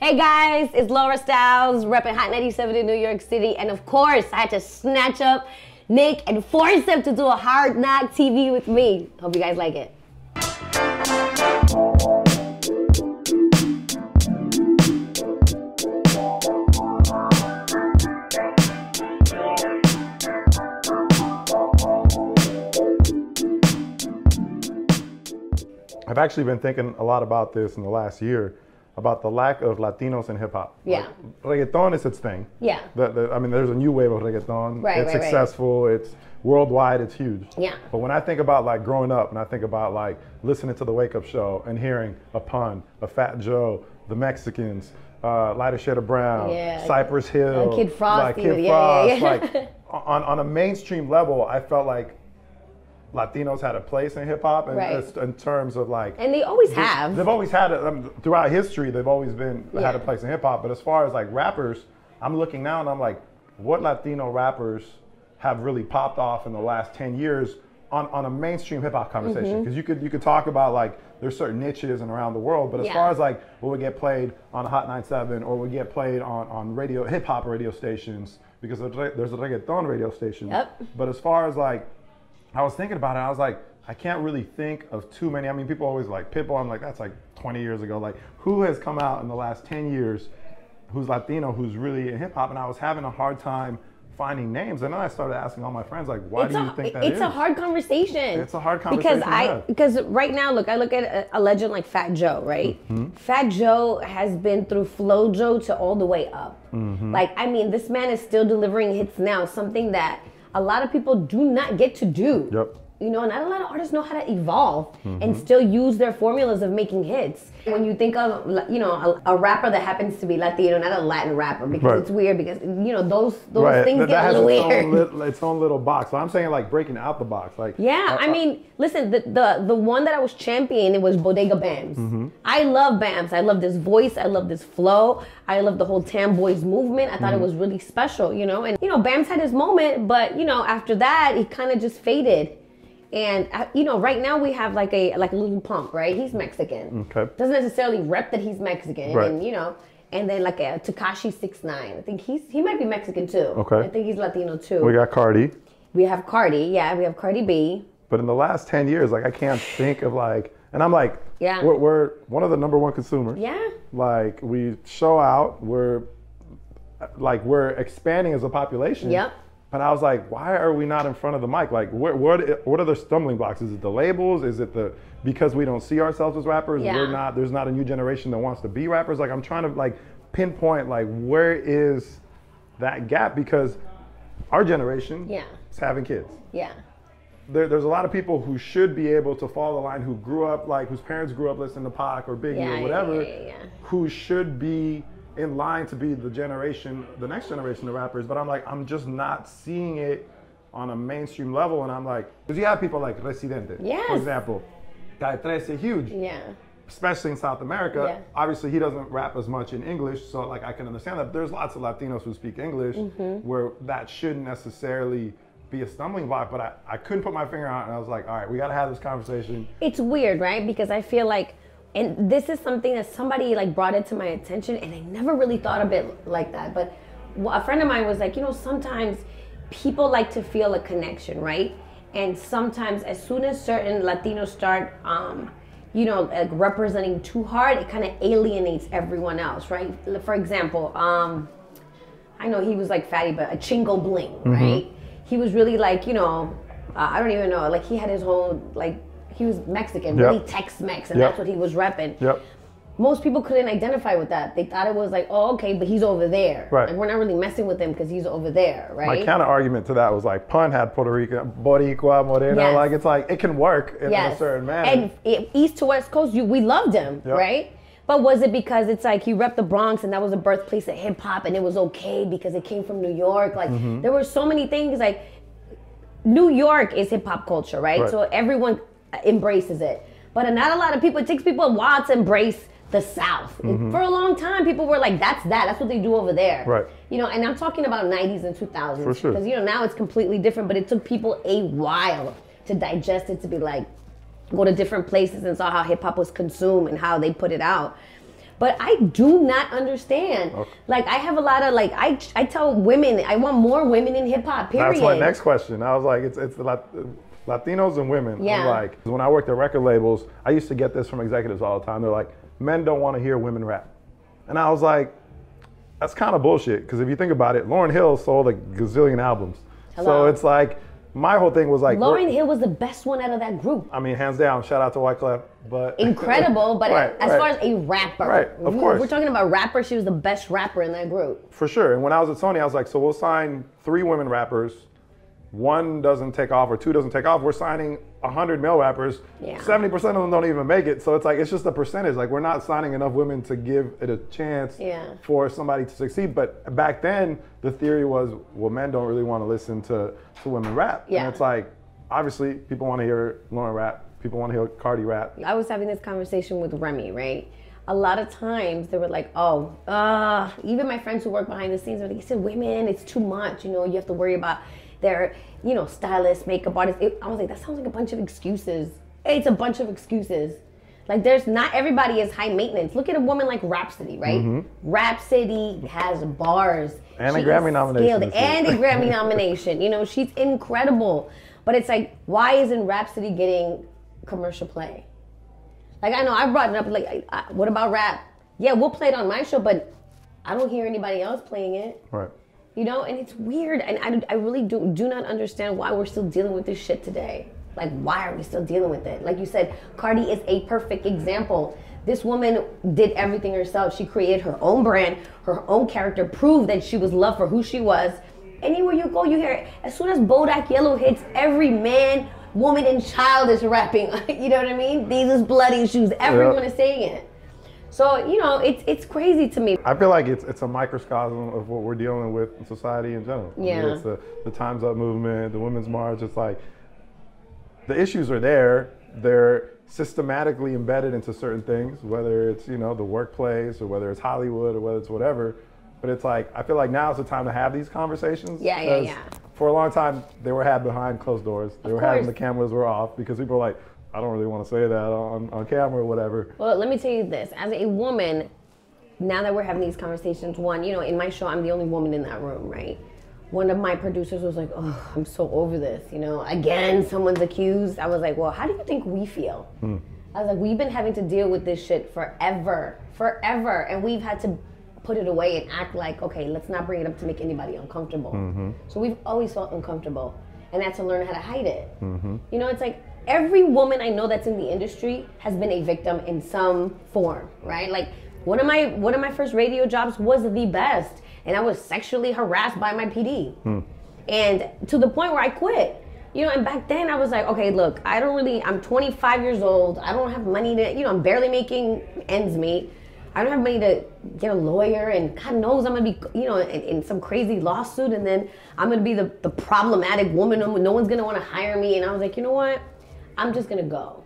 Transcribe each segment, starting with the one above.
Hey guys, it's Laura Styles, repping Hot 97 in New York City. And of course, I had to snatch up Nick and force him to do a Hard Knock TV with me. Hope you guys like it. I've actually been thinking a lot about this in the last year, about the lack of Latinos in hip hop. Yeah. Like, reggaeton is its thing. Yeah. I mean, there's a new wave of reggaeton. Right, it's successful. It's worldwide. It's huge. Yeah. But when I think about like growing up, and I think about like listening to the Wake Up Show and hearing a Pun, a Fat Joe, the Mexicans, Lighter Shade of Brown, Cypress Hill, Kid Frosty, Kid Frost, like on a mainstream level, I felt like Latinos had a place in hip hop, and in terms of like, and they always have. They've always had it throughout history. They've always had a place in hip hop. But as far as like rappers, I'm looking now and I'm like, what Latino rappers have really popped off in the last 10 years on a mainstream hip hop conversation? Because you could talk about like there's certain niches and around the world, but as far as like what would get played on Hot 97 or would get played on radio hip hop radio stations, because there's a reggaeton radio station. Yep. But as far as like, I was thinking about it, I was like, I can't really think of too many. I mean, people always like Pitbull. I'm like, that's like 20 years ago. Like, who has come out in the last 10 years who's Latino, who's really in hip hop? And I was having a hard time finding names. And then I started asking all my friends, like, why do you think that is? It's a hard conversation. It's a hard conversation. Because right now, look, I look at a legend like Fat Joe, right? Fat Joe has been through Flow Joe to all the way up. Like, I mean, this man is still delivering hits now, something that a lot of people do not get to do. Yep. You know, not a lot of artists know how to evolve and still use their formulas of making hits. When you think of, you know, a rapper that happens to be Latino, not a Latin rapper, because it's weird, because, you know, those things get a little weird. Its own little box. So I'm saying like breaking out the box. Like, I mean, listen, the one that I was championing, it was Bodega Bams. I love Bams. I love this voice. I love this flow. I love the whole Tam Boys movement. I thought it was really special, you know. And, you know, Bams had his moment, but, you know, after that, he kind of just faded. And, you know, right now we have like a Little Pump, right? He's Mexican. Okay. Doesn't necessarily rep that he's Mexican. Right. And, you know, and then like a Tekashi 6ix9ine. I think he might be Mexican too. Okay. I think he's Latino too. We got Cardi. We have Cardi, we have Cardi B. But in the last 10 years, like, I can't think of like, and I'm like, we're one of the #1 consumers. Yeah. Like, we show out, we're expanding as a population. Yep. But I was like, why are we not in front of the mic? Like, what are the stumbling blocks? Is it the labels? Is it because we don't see ourselves as rappers? Yeah. There's not a new generation that wants to be rappers. Like, I'm trying to like pinpoint like where is that gap, because our generation is having kids. Yeah. There's a lot of people who should be able to follow the line, who grew up like, whose parents grew up listening to Pac or Biggie or whatever, who should be in line to be the next generation of rappers. But I'm like, I'm just not seeing it on a mainstream level. And I'm like, because you have people like Residente, for example, Calle 13, huge, especially in South America. Yeah. Obviously, he doesn't rap as much in English, so like I can understand that. But there's lots of Latinos who speak English where that shouldn't necessarily be a stumbling block. But I couldn't put my finger on it, and I was like, all right, we got to have this conversation. It's weird, right? Because I feel like, and this is something that somebody like brought it to my attention, and I never really thought of it like that. But a friend of mine was like, you know, sometimes people like to feel a connection, right? And sometimes as soon as certain Latinos start, you know, like representing too hard, it kind of alienates everyone else, right? For example, I know he was like fatty, but a Chingo Bling, right? He was really like, you know, I don't even know, like he had his whole like, he was Mexican, really Tex-Mex, and that's what he was repping. Yep. Most people couldn't identify with that. They thought it was like, oh, okay, but he's over there. Right. Like, we're not really messing with him because he's over there, right? My counter argument to that was like, Pun had Puerto Rican, Boricua, Moreno. Like, it's like, it can work in a certain manner. And East to West Coast, we loved him, right? But was it because it's like he repped the Bronx and that was the birthplace of hip hop and it was okay because it came from New York? Like, there were so many things. Like, New York is hip hop culture, right? So everyone embraces it, but not a lot of people. It takes people a while to embrace the South. For a long time, people were like, that's what they do over there, right? You know, and I'm talking about 90s and 2000s, for sure, because you know now it's completely different. But it took people a while to digest it, to be like, go to different places and saw how hip hop was consumed and how they put it out. But I do not understand. Okay. Like, I have a lot of, like, I tell women, I want more women in hip hop, period. That's my next question. I was like, it's Latinos and women. Yeah. I'm like, when I worked at record labels, I used to get this from executives all the time. They're like, men don't want to hear women rap. And I was like, that's kind of bullshit. Because if you think about it, Lauryn Hill sold a gazillion albums. Hello. So it's like, my whole thing was like, Lauryn Hill was the best one out of that group. I mean, hands down. Shout out to Wyclef, but incredible. But as far as a rapper, right? Of course, we're talking about rapper. She was the best rapper in that group, for sure. And when I was at Sony, I was like, so we'll sign 3 women rappers. 1 doesn't take off or 2 doesn't take off. We're signing 100 male rappers. Yeah. 70% of them don't even make it. So it's like, it's just a percentage. Like, we're not signing enough women to give it a chance for somebody to succeed. But back then, the theory was, well, men don't really want to listen to women rap. Yeah. And it's like, obviously, people want to hear Lauren rap. People want to hear Cardi rap. I was having this conversation with Remy, right? A lot of times they were like, even my friends who work behind the scenes, they said, women, it's too much. You know, you have to worry about their, stylists, makeup artists. I was like, that sounds like a bunch of excuses. It's a bunch of excuses. Like, not everybody is high maintenance. Look at a woman like Rhapsody, right? Mm-hmm. Rhapsody has bars. And a Grammy nomination. And a Grammy nomination. She's incredible. But it's like, why isn't Rhapsody getting commercial play? Like, I know I brought it up, like, what about rap? Yeah, we'll play it on my show, but I don't hear anybody else playing it. Right. And it's weird. And I really do not understand why we're still dealing with this shit today. Like, why are we still dealing with it? Like you said, Cardi is a perfect example. This woman did everything herself. She created her own brand, her own character, proved that she was loved for who she was. Anywhere you go, you hear it. As soon as Bodak Yellow hits, every man, woman, and child is rapping. You know what I mean? These is bloody shoes. Everyone is saying it. So, it's crazy to me. I feel like it's a microcosm of what we're dealing with in society in general. Yeah. I mean, it's the Time's Up movement, the Women's March. It's like, the issues are there. They're systematically embedded into certain things, whether it's, the workplace or whether it's Hollywood or whether it's whatever. But it's like, I feel like now is the time to have these conversations. Yeah. For a long time, they were had behind closed doors. They were having the cameras were off because people were like, I don't really want to say that on camera or whatever. Well, let me tell you this. As a woman, now that we're having these conversations, one, in my show, I'm the only woman in that room, right? One of my producers was like, oh, I'm so over this, Again, someone's accused. I was like, well, how do you think we feel? I was like, we've been having to deal with this shit forever. And we've had to put it away and act like, okay, let's not bring it up to make anybody uncomfortable. Mm-hmm. So we've always felt uncomfortable. And that's to learn how to hide it. Mm-hmm. It's like, every woman I know that's in the industry has been a victim in some form, right? Like, one of my first radio jobs was the best, and I was sexually harassed by my PD. And to the point where I quit. And back then I was like, okay, look, I'm 25 years old. I don't have money to, I'm barely making ends meet. I don't have money to get a lawyer, and God knows I'm going to be, in some crazy lawsuit, and then I'm going to be the problematic woman. No one's going to want to hire me. And I was like, you know what? I'm just going to go.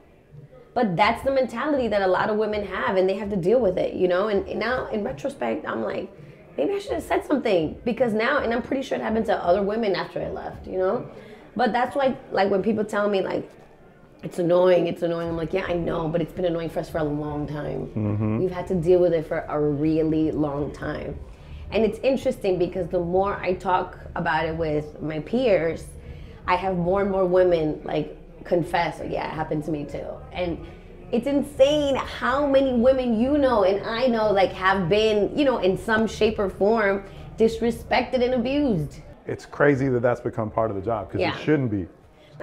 But that's the mentality that a lot of women have, and they have to deal with it, And now, in retrospect, I'm like, maybe I should have said something, because now, and I'm pretty sure it happened to other women after I left, But that's why, like, when people tell me, like, it's annoying, I'm like, yeah, I know, but it's been annoying for us for a long time. Mm-hmm. We've had to deal with it for a really long time. And it's interesting because the more I talk about it with my peers, I have more and more women, like, confess, yeah, it happened to me too. And it's insane how many women and I know, like, have been, in some shape or form disrespected and abused. It's crazy that that's become part of the job, because it shouldn't be.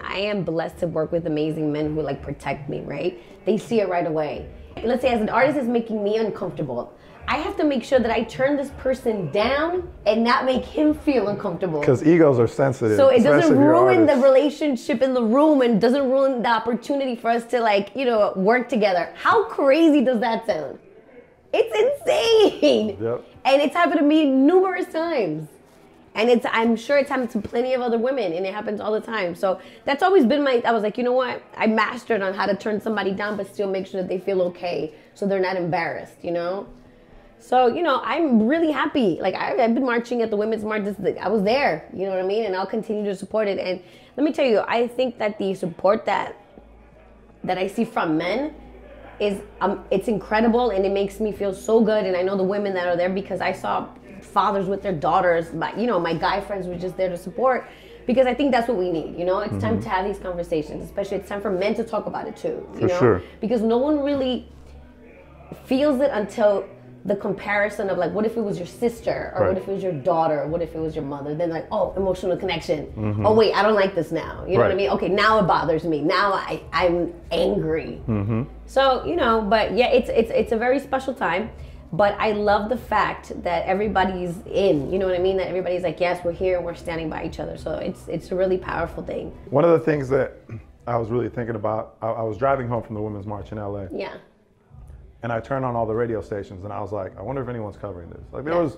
I am blessed to work with amazing men who, like, protect me, right? They see it right away. Let's say, as an artist is making me uncomfortable, I have to make sure that I turn this person down and not make him feel uncomfortable. Because egos are sensitive. So it doesn't ruin the relationship in the room, and doesn't ruin the opportunity for us to, like, work together. How crazy does that sound? It's insane. Yep. And it's happened to me numerous times. And I'm sure it's happened to plenty of other women, and it happens all the time. So that's always been I was like, you know what? I mastered on how to turn somebody down, but still make sure that they feel okay, so they're not embarrassed, So, I'm really happy. Like, I've been marching at the Women's March. I was there, you know what I mean? And I'll continue to support it. And let me tell you, I think that the support that I see from men is it's incredible, and it makes me feel so good. And I know the women that are there because I saw fathers with their daughters. My guy friends were just there to support, because I think that's what we need. It's time to have these conversations, especially it's time for men to talk about it too. For sure. Because no one really feels it until the comparison of like, what if it was your sister, or what if it was your daughter, or what if it was your mother? Then like, oh, emotional connection. Oh wait, I don't like this now. You know what I mean? Okay, now it bothers me. Now I'm angry. So but yeah, it's a very special time. But I love the fact that everybody's in. You know what I mean? That everybody's like, yes, we're here, we're standing by each other. So it's a really powerful thing. One of the things that I was really thinking about, I was driving home from the Women's March in LA. Yeah. And I turned on all the radio stations, and I was like, I wonder if anyone's covering this. Like, there was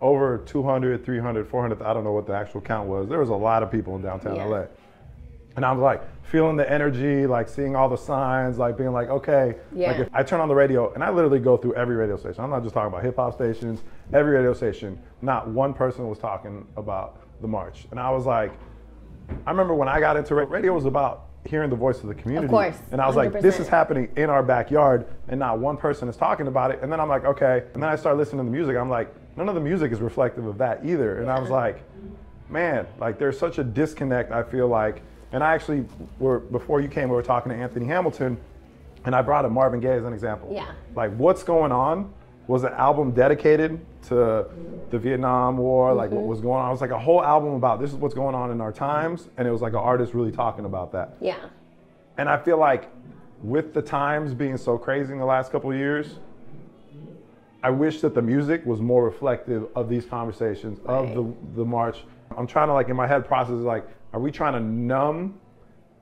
over 200, 300, 400, I don't know what the actual count was. There was a lot of people in downtown LA. And I was like, feeling the energy, like seeing all the signs, like being like, okay. Like, if I turn on the radio, and I literally go through every radio station. I'm not just talking about hip hop stations, every radio station, not one person was talking about the march. And I was like, I remember when I got into radio was about hearing the voice of the community. Of course. And I was 100%. Like, this is happening in our backyard, and not one person is talking about it. And then I'm like, okay. And then I started listening to the music. I'm like, none of the music is reflective of that either. And I was like, man, like there's such a disconnect, I feel like. And I actually, before you came, we were talking to Anthony Hamilton, and I brought up Marvin Gaye as an example. Yeah. Like, What's Going On was an album dedicated to the Vietnam War, like what was going on. It was like a whole album about this is what's going on in our times, and it was like an artist really talking about that. Yeah. And I feel like with the times being so crazy in the last couple of years, I wish that the music was more reflective of these conversations, of the march. I'm trying to, like, in my head process, like, are we trying to numb?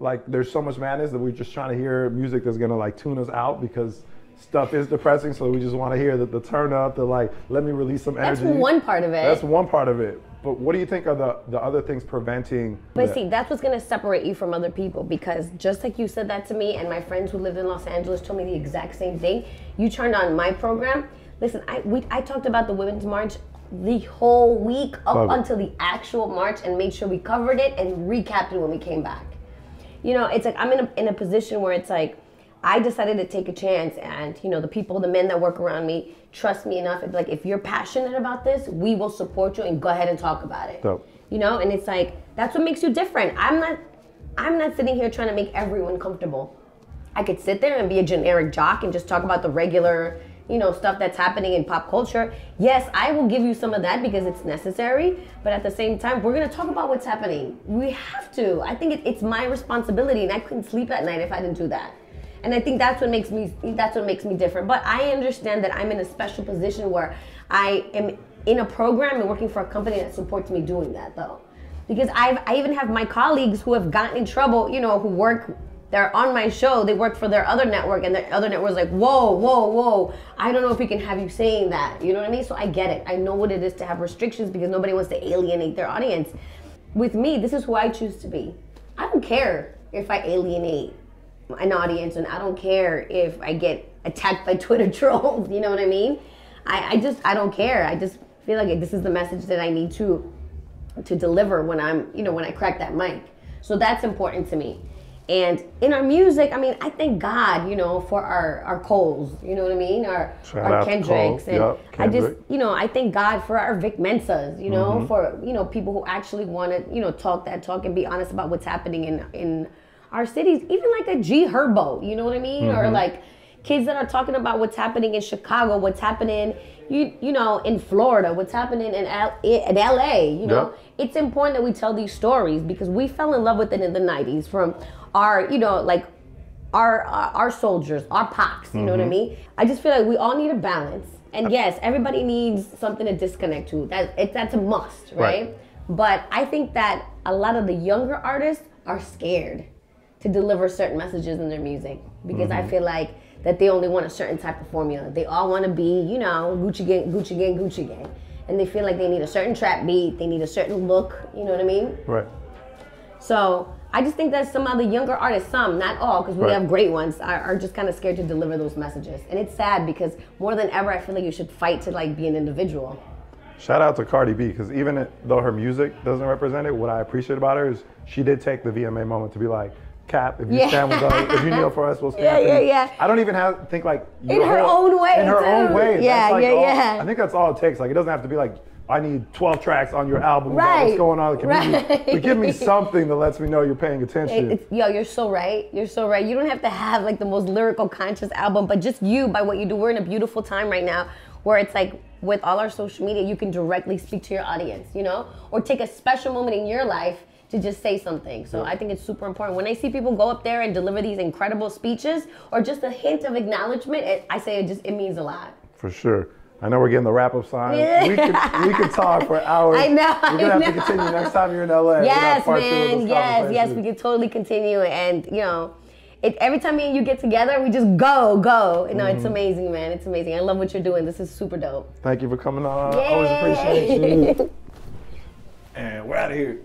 Like, there's so much madness that we're just trying to hear music that's gonna like tune us out because stuff is depressing, so we just want to hear the turn up, the like, let me release some energy. That's one part of it. That's one part of it. But what do you think are the other things preventing? But see, that's what's going to separate you from other people, because just like you said that to me, and my friends who lived in Los Angeles told me the exact same thing. You turned on my program. Listen, I talked about the Women's March the whole week up until the actual march, and made sure we covered it and recapped it when we came back. It's like I'm in a position where it's like, I decided to take a chance, and the men that work around me trust me enough. It's like, if you're passionate about this, we will support you and go ahead and talk about it. Dope. And it's like, that's what makes you different. I'm not sitting here trying to make everyone comfortable. I could sit there and be a generic jock and just talk about the regular, stuff that's happening in pop culture. Yes, I will give you some of that because it's necessary, but at the same time, we're gonna talk about what's happening. We have to. I think it's my responsibility, and I couldn't sleep at night if I didn't do that. And I think that's what makes me different. But I understand that I'm in a special position where I am in a program and working for a company that supports me doing that, though. Because I even have my colleagues who have gotten in trouble, who work, they're on my show, they work for their other network, and their other network's like, whoa, I don't know if we can have you saying that. You know what I mean? So I get it. I know what it is to have restrictions because nobody wants to alienate their audience. With me, this is who I choose to be. I don't care if I alienate an audience, and I don't care if I get attacked by Twitter trolls. You know what I mean? I don't care. I just feel like this is the message that I need to deliver when when I crack that mic. So that's important to me. And in our music, I thank God, for our Coles, you know what I mean? Our Kendricks. And Kendrick. I thank God for our Vic Mensahs, for, people who actually want to, talk that talk and be honest about what's happening in our cities, even like a G Herbo, you know what I mean? Or like kids that are talking about what's happening in Chicago, what's happening, in Florida, what's happening in LA, It's important that we tell these stories because we fell in love with it in the 90s from our, our soldiers, our pops, you know what I mean? I just feel like we all need a balance. And yes, everybody needs something to disconnect to. That's a must, right? But I think that a lot of the younger artists are scared to deliver certain messages in their music because I feel like that they only want a certain type of formula. They all want to be, Gucci gang, Gucci gang, Gucci gang. And they feel like they need a certain trap beat, they need a certain look, you know what I mean? Right. So I just think that some of the younger artists, some, not all, because we have great ones, are just kind of scared to deliver those messages. And it's sad because more than ever, I feel like you should fight to like be an individual. Shout out to Cardi B, because even though her music doesn't represent it, what I appreciate about her is she did take the VMA moment to be like, cap. If you stand with us, if you kneel for us, we'll stand. Yeah. I don't even think like in her own way. In her own way. Yeah, like yeah. I think that's all it takes. Like it doesn't have to be like I need 12 tracks on your album. Right. What's going on? But give me something that lets me know you're paying attention. You're so right. You're so right. You don't have to have like the most lyrical, conscious album, but just you by what you do. We're in a beautiful time right now where it's like with all our social media, you can directly speak to your audience, you know, or take a special moment in your life to just say something. So I think it's super important. When I see people go up there and deliver these incredible speeches or just a hint of acknowledgement, I say it means a lot. For sure. I know we're getting the wrap-up sign. Yeah. We could talk for hours. I know. We're going to have to continue next time you're in LA. Yes, man. Yes, we could totally continue. And, you know, every time me and you get together, we just go. No, it's amazing, man. It's amazing. I love what you're doing. This is super dope. Thank you for coming on. Yay. I always appreciate you. And we're out of here.